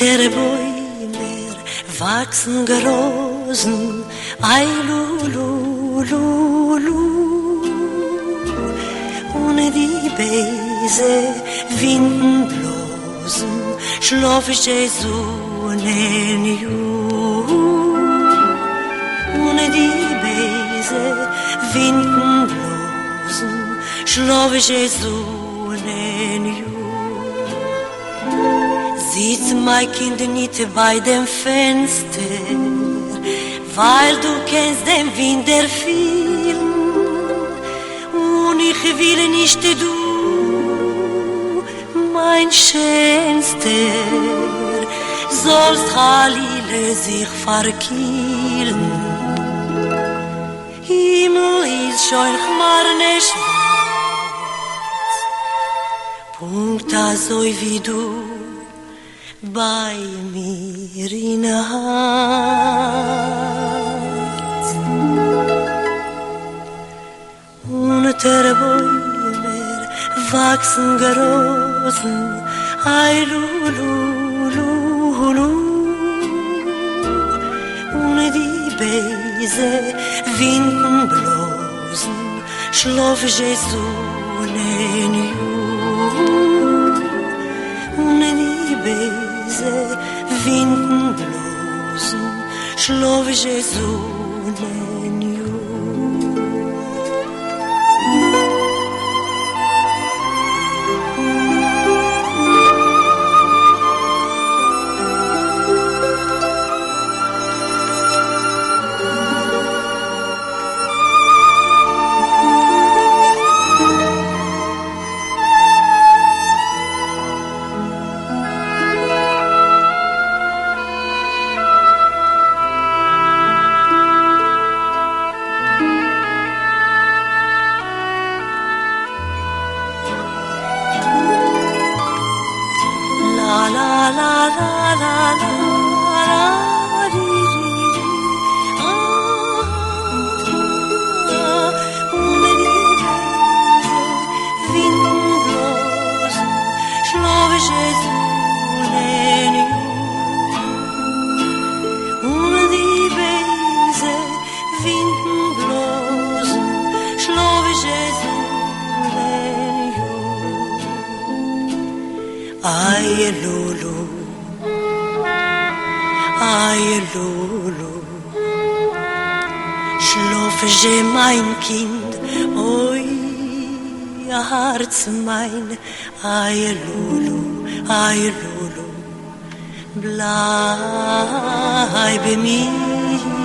der Bäume wachsen Rosen, ei Lulu, und die Beise winden bloßen, schlaf ich Jesunen ju. Und die Beise winden bloßen, schlaf ich Jesunen ju. Sitz mein Kind nicht bei dem Fenster, weil du kennst den Wind der vielen, und ich will nicht du, mein Schönster, sollst Halile sich verkielen. Himmel ist schon chmarne schwarz, Punkt so wie du bei mir in Herz. Unter Bäume wachsen Rosen, ei Lulu, und die Beise winden bloßen, schlaf Jesunen ju. Und die Beise winden bloßen, schlaf Jesunen ju. Schlaf mein Kind, oi, Herz mein, ei Lulu, bleib mir.